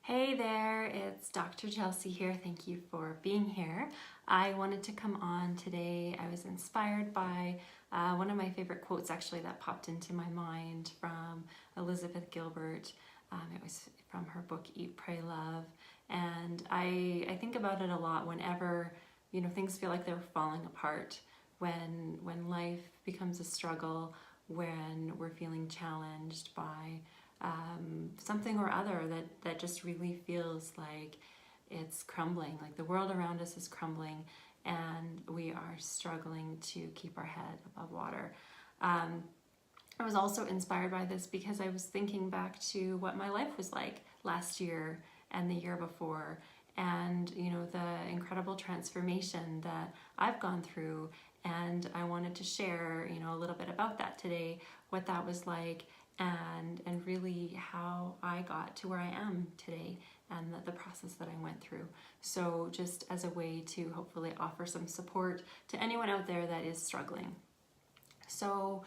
Hey there, it's Dr. Chelsea here. Thank you for being here. I wanted to come on today. I was inspired by one of my favorite quotes actually that popped into my mind from Elizabeth Gilbert. It was from her book Eat, Pray, Love. And I think about it a lot whenever things feel like they're falling apart, when life becomes a struggle, when we're feeling challenged by something or other that just really feels like it's crumbling, like the world around us is crumbling and we are struggling to keep our head above water. I was also inspired by this because I was thinking back to what my life was like last year and the year before, and the incredible transformation that I've gone through, and I wanted to share a little bit about that today, what that was like, and really how I got to where I am today and the process that I went through. So just as a way to hopefully offer some support to anyone out there that is struggling. So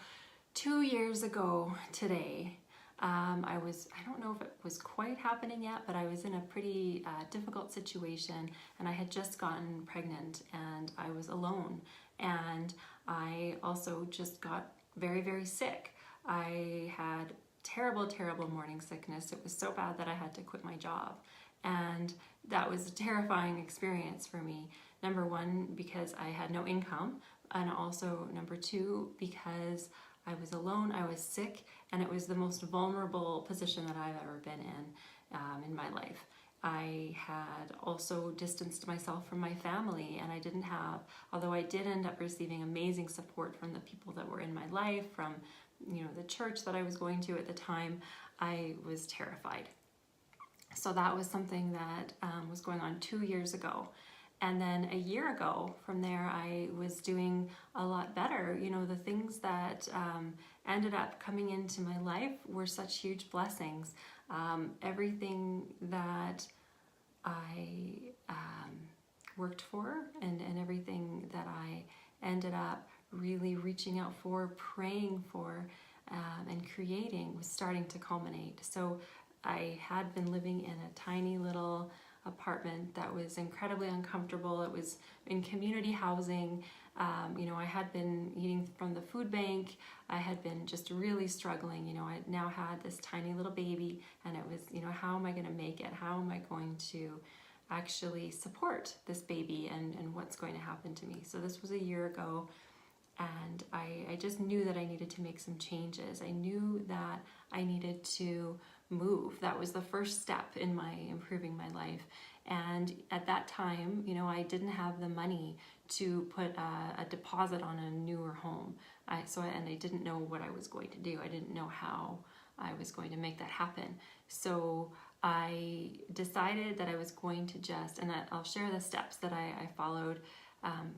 2 years ago today, I don't know if it was quite happening yet, but I was in a pretty difficult situation, and I had just gotten pregnant and I was alone. And I also just got very, very sick. I had terrible, terrible morning sickness. It was so bad that I had to quit my job. And that was a terrifying experience for me. Number one, because I had no income. And also number two, because I was alone, I was sick, and it was the most vulnerable position that I've ever been in my life. I had also distanced myself from my family, and I didn't have, although I did end up receiving amazing support from the people that were in my life, from the church that I was going to at the time, I was terrified. So that was something that was going on 2 years ago. And then a year ago from there, I was doing a lot better. The things that ended up coming into my life were such huge blessings. Everything that I worked for and everything that I ended up really reaching out for, praying for, and creating was starting to culminate. So I had been living in a tiny little apartment that was incredibly uncomfortable. It was in community housing. I had been eating from the food bank. I had been just really struggling. I now had this tiny little baby, and it was, how am I going to make it? How am I going to actually support this baby, and what's going to happen to me? So this was a year ago, and I just knew that I needed to make some changes. I knew that I needed to move. That was the first step in my improving my life. And at that time, I didn't have the money to put a deposit on a newer home. And I didn't know what I was going to do. I didn't know how I was going to make that happen. So I decided that I was going to and I'll share the steps that I followed.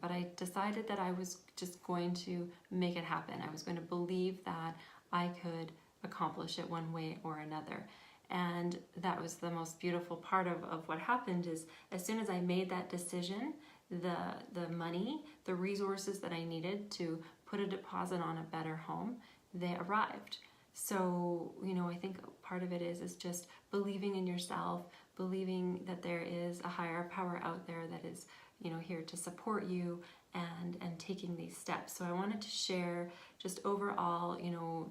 But I decided that I was just going to make it happen. I was going to believe that I could accomplish it one way or another. And that was the most beautiful part of what happened is, as soon as I made that decision, the money, the resources that I needed to put a deposit on a better home, they arrived. So, I think part of it is just believing in yourself, believing that there is a higher power out there that is, here to support you, and taking these steps. So I wanted to share just overall,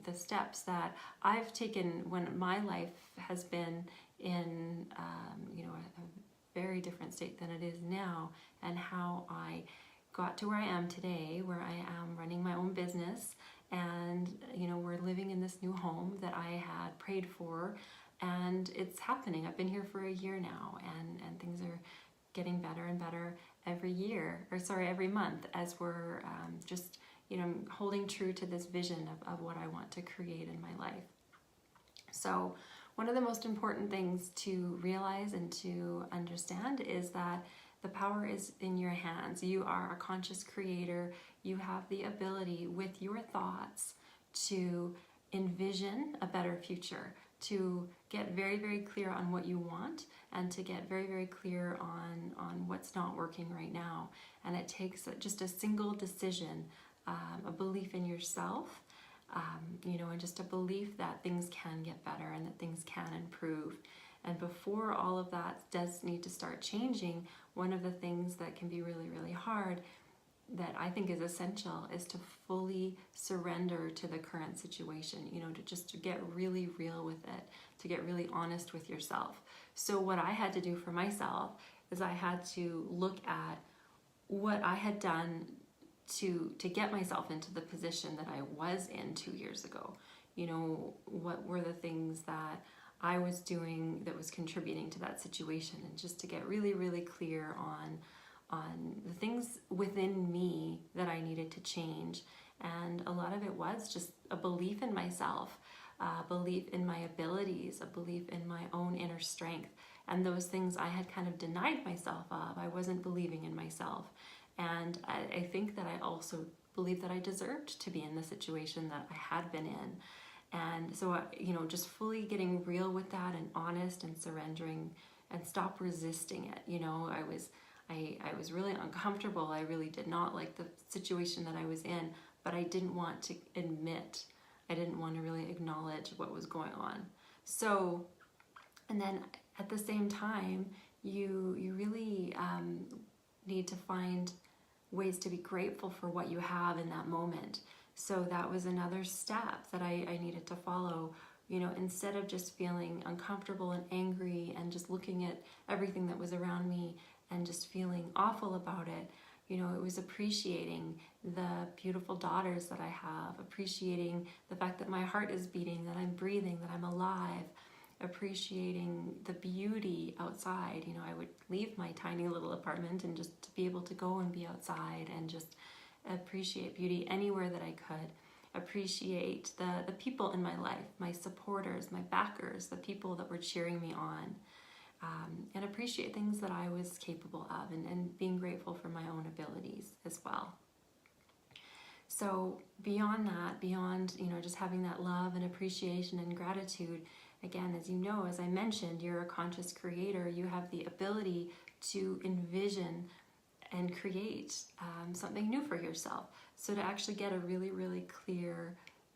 the steps that I've taken when my life has been in, a very different state than it is now, and how I got to where I am today, where I am running my own business, and we're living in this new home that I had prayed for, and it's happening. I've been here for a year now, and things are getting better and better every month, as we're just holding true to this vision of what I want to create in my life. So one of the most important things to realize and to understand is that the power is in your hands. You are a conscious creator. You have the ability with your thoughts to envision a better future, to get very, very clear on what you want, and to get very, very clear on what's not working right now. And it takes just a single decision, a belief in yourself, and just a belief that things can get better and that things can improve. And before all of that does need to start changing, one of the things that can be really, really hard that I think is essential is to fully surrender to the current situation, to get really real with it, to get really honest with yourself. So what I had to do for myself is I had to look at what I had done to get myself into the position that I was in 2 years ago. What were the things that I was doing that was contributing to that situation, and just to get really, really clear on the things within me that I needed to change. And a lot of it was just a belief in myself, a belief in my abilities, a belief in my own inner strength. And those things I had kind of denied myself of. I wasn't believing in myself. And I think that I also believed that I deserved to be in the situation that I had been in. And so, just fully getting real with that and honest and surrendering and stop resisting it. I was really uncomfortable. I really did not like the situation that I was in, but I didn't want to admit, I didn't want to really acknowledge what was going on. So, and then at the same time, you really need to find ways to be grateful for what you have in that moment. So that was another step that I needed to follow. Instead of just feeling uncomfortable and angry and just looking at everything that was around me and just feeling awful about it, it was appreciating the beautiful daughters that I have, appreciating the fact that my heart is beating, that I'm breathing, that I'm alive, appreciating the beauty outside. I would leave my tiny little apartment and just to be able to go and be outside and just appreciate beauty anywhere that I could. Appreciate the people in my life, my supporters, my backers, the people that were cheering me on, and appreciate things that I was capable of, and being grateful for my own abilities as well. So beyond that, beyond just having that love and appreciation and gratitude, again, as I mentioned, you're a conscious creator. You have the ability to envision and create something new for yourself. So to actually get a really, really clear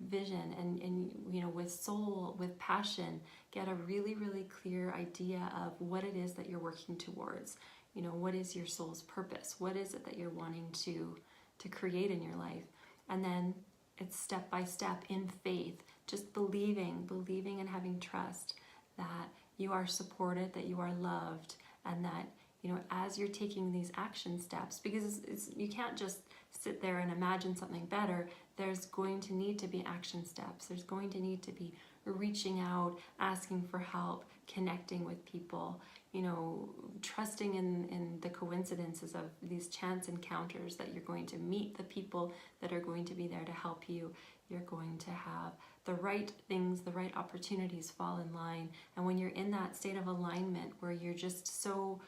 vision and with soul, with passion, get a really, really clear idea of what it is that you're working towards. What is your soul's purpose? What is it that you're wanting to create in your life? And then it's step by step in faith, just believing and having trust that you are supported, that you are loved, and that as you're taking these action steps, because you can't just sit there and imagine something better. There's going to need to be action steps. There's going to need to be reaching out, asking for help, connecting with people, trusting in the coincidences of these chance encounters, that you're going to meet the people that are going to be there to help you. You're going to have the right things, the right opportunities fall in line. And when you're in that state of alignment where you're just so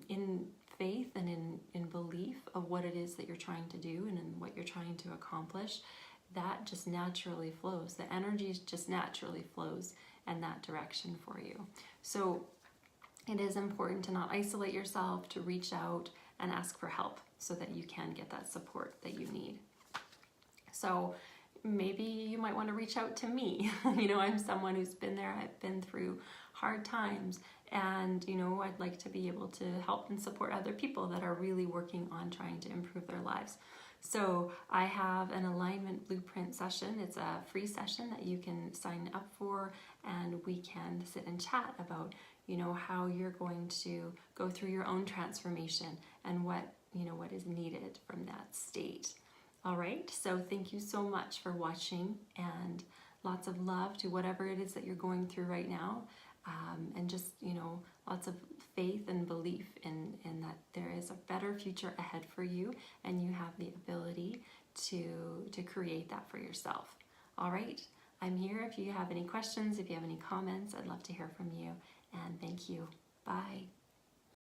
in faith and in belief of what it is that you're trying to do and in what you're trying to accomplish, that just naturally flows. The energy just naturally flows in that direction for you. So it is important to not isolate yourself, to reach out and ask for help so that you can get that support that you need. So maybe you might want to reach out to me. I'm someone who's been there. I've been through hard times, and I'd like to be able to help and support other people that are really working on trying to improve their lives. So I have an alignment blueprint session. It's a free session that you can sign up for, and we can sit and chat about how you're going to go through your own transformation and what is needed from that state. All right, so thank you so much for watching, and lots of love to whatever it is that you're going through right now, and just lots of faith and belief in that there is a better future ahead for you, and you have the ability to create that for yourself. All right, I'm here if you have any questions, if you have any comments. I'd love to hear from you, and thank you. Bye.